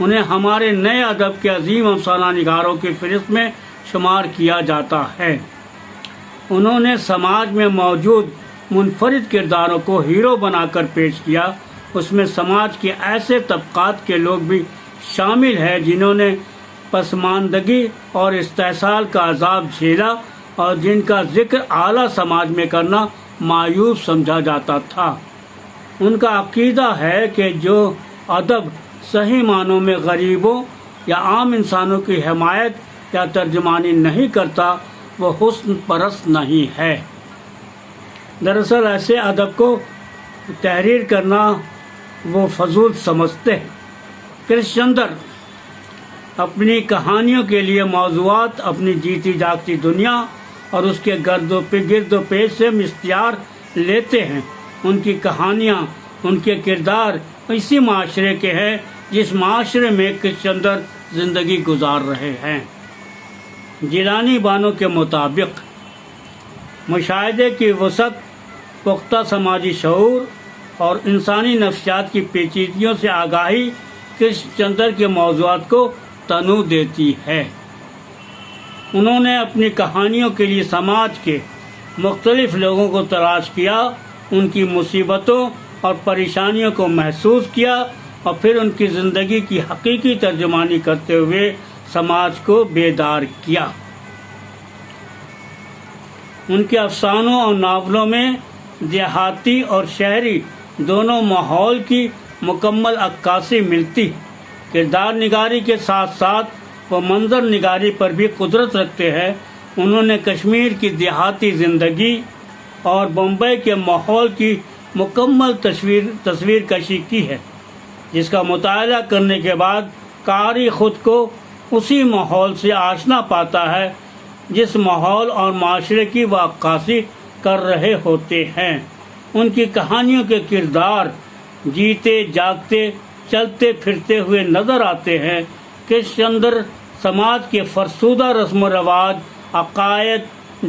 انہیں ہمارے نئے ادب کے عظیم افسانہ نگاروں کی فہرست میں شمار کیا جاتا ہے۔ انہوں نے سماج میں موجود منفرد کرداروں کو ہیرو بنا کر پیش کیا۔ اس میں سماج کے ایسے طبقات کے لوگ بھی شامل ہیں جنہوں نے پسماندگی اور استحصال کا عذاب جھیلا اور جن کا ذکر اعلیٰ سماج میں کرنا معیوب سمجھا جاتا تھا۔ ان کا عقیدہ ہے کہ جو ادب صحیح معنوں میں غریبوں یا عام انسانوں کی حمایت یا ترجمانی نہیں کرتا وہ حسن پرست نہیں ہے۔ دراصل ایسے ادب کو تحریر کرنا وہ فضول سمجھتے ہیں۔ کرش چندر اپنی کہانیوں کے لیے موضوعات اپنی جیتی جاگتی دنیا اور اس کے گرد و پیش سے مستعار لیتے ہیں۔ ان کی کہانیاں، ان کے کردار اسی معاشرے کے ہیں جس معاشرے میں کرش چندر زندگی گزار رہے ہیں۔ جیلانی بانو کے مطابق مشاہدے کی وسعت، پختہ سماجی شعور اور انسانی نفسیات کی پیچیدگیوں سے آگاہی کرش چندر کے موضوعات کو تنوع دیتی ہے۔ انہوں نے اپنی کہانیوں کے لیے سماج کے مختلف لوگوں کو تلاش کیا، ان کی مصیبتوں اور پریشانیوں کو محسوس کیا اور پھر ان کی زندگی کی حقیقی ترجمانی کرتے ہوئے سماج کو بیدار کیا۔ ان کے افسانوں اور ناولوں میں دیہاتی اور شہری دونوں ماحول کی مکمل عکاسی ملتی ہے۔ کردار نگاری کے ساتھ ساتھ وہ منظر نگاری پر بھی قدرت رکھتے ہیں۔ انہوں نے کشمیر کی دیہاتی زندگی اور بمبئی کے ماحول کی مکمل تصویر کشی کی ہے، جس کا مطالعہ کرنے کے بعد قاری خود کو اسی ماحول سے آشنا پاتا ہے جس ماحول اور معاشرے کی وہ عکاسی کر رہے ہوتے ہیں۔ ان کی کہانیوں کے کردار جیتے جاگتے چلتے پھرتے ہوئے نظر آتے ہیں۔ کرش چندر سماج کے فرسودہ رسم و رواج، عقائد،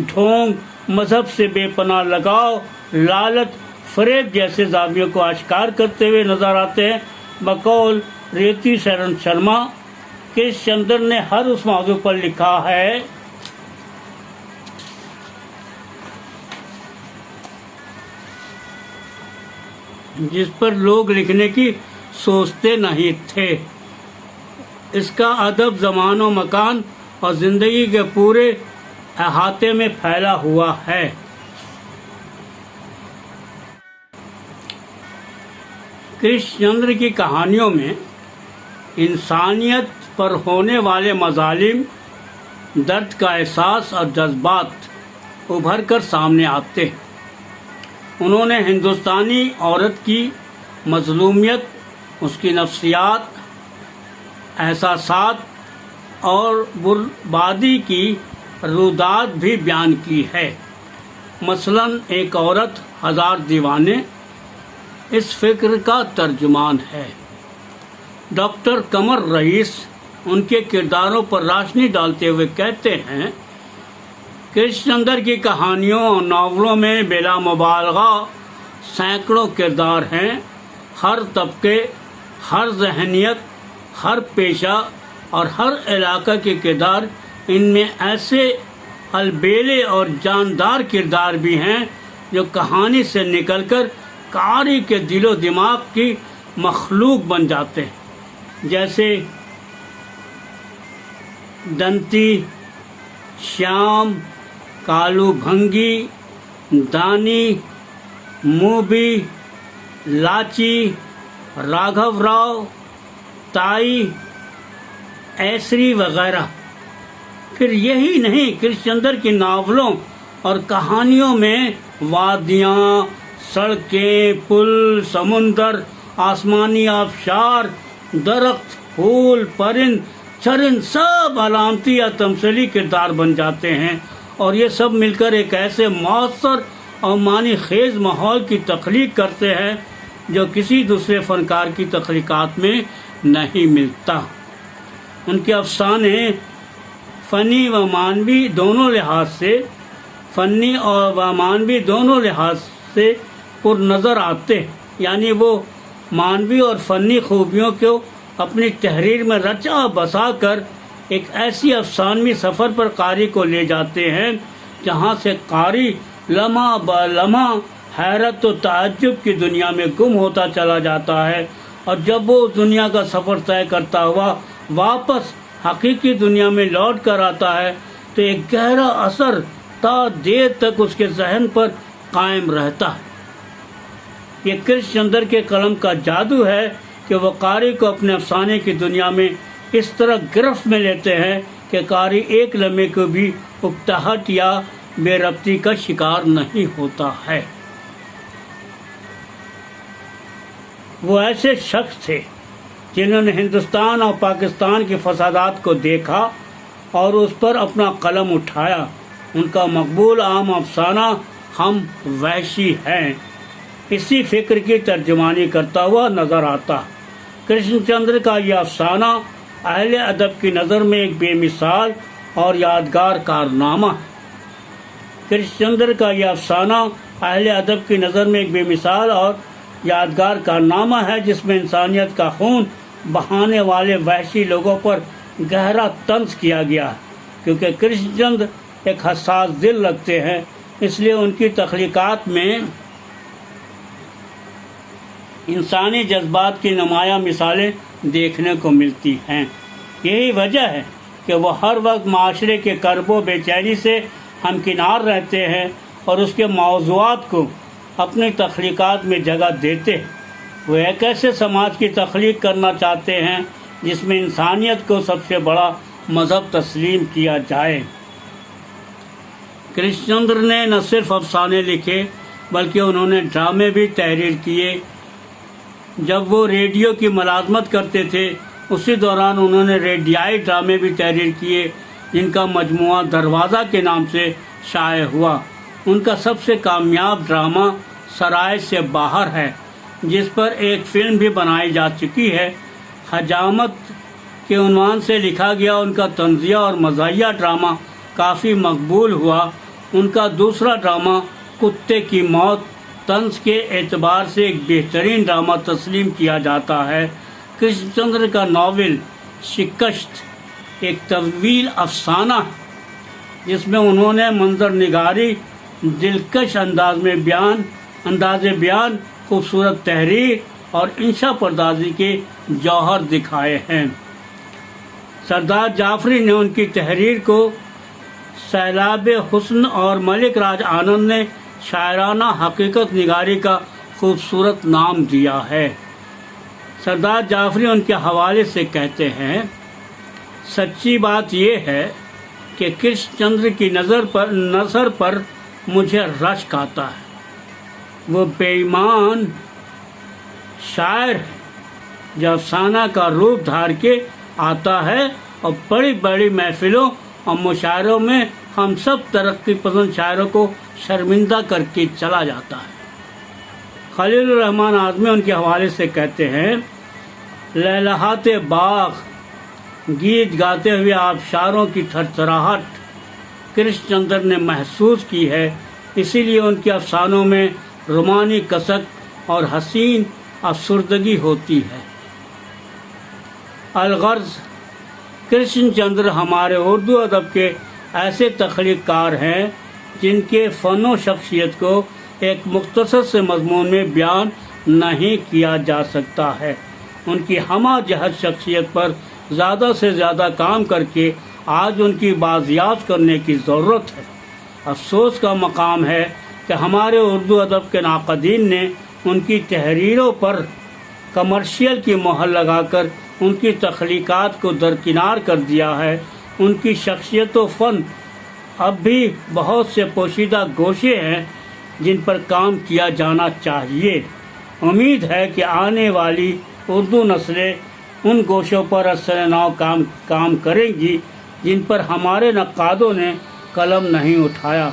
ڈھونگ، مذہب سے بے پناہ لگاؤ، لالچ، فریب جیسے زاویوں کو اشکار کرتے ہوئے نظر آتے ہیں۔ بقول ریتی شرن شرما، کرش چندر نے ہر اس موضوع پر لکھا ہے جس پر لوگ لکھنے کی سوچتے نہیں تھے۔ اس کا ادب زمان و مکان اور زندگی کے پورے احاطے میں پھیلا ہوا ہے۔ کرش چندر کی کہانیوں میں انسانیت پر ہونے والے مظالم، درد کا احساس اور جذبات ابھر کر سامنے آتے ہیں۔ انہوں نے ہندوستانی عورت کی مظلومیت، اس کی نفسیات، احساسات اور بربادی کی رودات بھی بیان کی ہے۔ مثلاً ایک عورت ہزار دیوانے اس فکر کا ترجمان ہے۔ ڈاکٹر قمر رئیس ان کے کرداروں پر روشنی ڈالتے ہوئے کہتے ہیں، کرش چندر کی کہانیوں اور ناولوں میں بلا مبالغہ سینکڑوں کردار ہیں۔ ہر طبقے، ہر ذہنیت، ہر پیشہ اور ہر علاقہ کے کردار۔ ان میں ایسے البیلے اور جاندار کردار بھی ہیں جو کہانی سے نکل کر قاری کے دل و دماغ کی مخلوق بن جاتے ہیں، جیسے دنتی، شیام، کالو بھنگی، دانی، موبی، لاچی، راگھو راؤ، تائی، ایسری وغیرہ۔ پھر یہی نہیں، کرش چندر کی ناولوں اور کہانیوں میں وادیاں، سڑکیں، پل، سمندر، آسمانی آبشار، درخت، پھول، پرند، چرند سب علامتی یا تمثیلی کردار بن جاتے ہیں، اور یہ سب مل کر ایک ایسے مؤثر اور معنی خیز ماحول کی تخلیق کرتے ہیں جو کسی دوسرے فنکار کی تخلیقات میں نہیں ملتا۔ ان کے افسانے فنی و معنوی دونوں لحاظ سے پر نظر آتے ہیں، یعنی وہ معنوی اور فنی خوبیوں کو اپنی تحریر میں رچا بسا کر ایک ایسی افسانوی سفر پر قاری کو لے جاتے ہیں جہاں سے قاری لمحہ بہ لمحہ حیرت و تعجب کی دنیا میں گم ہوتا چلا جاتا ہے، اور جب وہ اس دنیا کا سفر طے کرتا ہوا واپس حقیقی دنیا میں لوٹ کر آتا ہے تو ایک گہرا اثر تا دیر تک اس کے ذہن پر قائم رہتا ہے۔ یہ کرشن چندر کے قلم کا جادو ہے کہ وہ قاری کو اپنے افسانے کی دنیا میں اس طرح گرفت میں لیتے ہیں کہ قاری ایک لمحے کو بھی اکتاہٹ یا بے ربطی کا شکار نہیں ہوتا ہے۔ وہ ایسے شخص تھے جنہوں نے ہندوستان اور پاکستان کے فسادات کو دیکھا اور اس پر اپنا قلم اٹھایا۔ ان کا مقبول عام افسانہ ہم وحشی ہیں اسی فکر کی ترجمانی کرتا ہوا نظر آتا۔ کرشن چندر کا یہ افسانہ اہل ادب کی نظر میں ایک بے مثال اور یادگار کارنامہ ہے۔ کرشن چندر کا یہ افسانہ اہل ادب کی نظر میں ایک بے مثال اور یادگار کارنامہ ہے جس میں انسانیت کا خون بہانے والے وحشی لوگوں پر گہرا طنز کیا گیا ہے۔ کیونکہ کرشن چندر ایک حساس دل رکھتے ہیں، اس لیے ان کی تخلیقات میں انسانی جذبات کی نمایاں مثالیں دیکھنے کو ملتی ہیں۔ یہی وجہ ہے کہ وہ ہر وقت معاشرے کے کرب و بے چینی سے ہمکنار رہتے ہیں اور اس کے موضوعات کو اپنی تخلیقات میں جگہ دیتے ہیں۔ وہ ایک ایسے سماج کی تخلیق کرنا چاہتے ہیں جس میں انسانیت کو سب سے بڑا مذہب تسلیم کیا جائے۔ کرشن چندر نے نہ صرف افسانے لکھے بلکہ انہوں نے ڈرامے بھی تحریر کیے۔ جب وہ ریڈیو کی ملازمت کرتے تھے اسی دوران انہوں نے ریڈیائی ڈرامے بھی تحریر کیے جن کا مجموعہ دروازہ کے نام سے شائع ہوا۔ ان کا سب سے کامیاب ڈرامہ سرائے سے باہر ہے جس پر ایک فلم بھی بنائی جا چکی ہے۔ حجامت کے عنوان سے لکھا گیا ان کا طنزیہ اور مزاحیہ ڈرامہ کافی مقبول ہوا۔ ان کا دوسرا ڈرامہ کتے کی موت طنز کے اعتبار سے ایک بہترین ڈرامہ تسلیم کیا جاتا ہے۔ کرشن چندر کا ناول شکست ایک طویل افسانہ ہے جس میں انہوں نے منظر نگاری، دلکش انداز بیان، خوبصورت تحریر اور انشا پردازی کے جوہر دکھائے ہیں۔ سردار جعفری نے ان کی تحریر کو سیلاب حسن اور ملک راج آنند نے شاعرانہ حقیقت نگاری کا خوبصورت نام دیا ہے۔ سردار جعفری ان کے حوالے سے کہتے ہیں، سچی بات یہ ہے کہ کرشن چندر کی نظر پر مجھے رشک آتا ہے۔ وہ بے ایمان شاعر ہے جو افسانہ کا روپ دھار کے آتا ہے اور بڑی بڑی محفلوں اور مشاعروں میں ہم سب ترقی پسند شاعروں کو شرمندہ کر کے چلا جاتا ہے۔ خلیل الرحمن اعظمی ان کے حوالے سے کہتے ہیں، لہلہاتے باغ گیت گاتے ہوئے آبشاروں کی تھرتھراہٹ کرشن چندر نے محسوس کی ہے، اسی لیے ان کے افسانوں میں رومانی کسک اور حسین افسردگی ہوتی ہے۔ الغرض کرشن چندر ہمارے اردو ادب کے ایسے تخلیق کار ہیں جن کے فن و شخصیت کو ایک مختصر سے مضمون میں بیان نہیں کیا جا سکتا ہے۔ ان کی ہمہ جہت شخصیت پر زیادہ سے زیادہ کام کر کے آج ان کی بازیافت کرنے کی ضرورت ہے۔ افسوس کا مقام ہے کہ ہمارے اردو ادب کے ناقدین نے ان کی تحریروں پر کمرشل کی مہر لگا کر ان کی تخلیقات کو درکنار کر دیا ہے۔ ان کی شخصیت و فن اب بھی بہت سے پوشیدہ گوشے ہیں جن پر کام کیا جانا چاہیے۔ امید ہے کہ آنے والی اردو نسلیں ان گوشوں پر اثر نو کام کریں گی جن پر ہمارے نقادوں نے قلم نہیں اٹھایا۔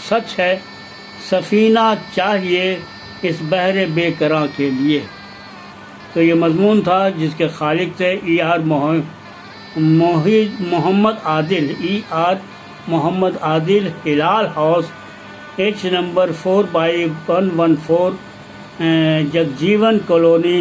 سچ ہے، سفینہ چاہیے اس بحر بے کراں کے لیے۔ تو یہ مضمون تھا جس کے خالق تھے Muhammad Adil, Hilal house, H number 4/114 Jagjivan colony,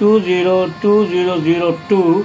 202002।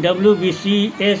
WBCS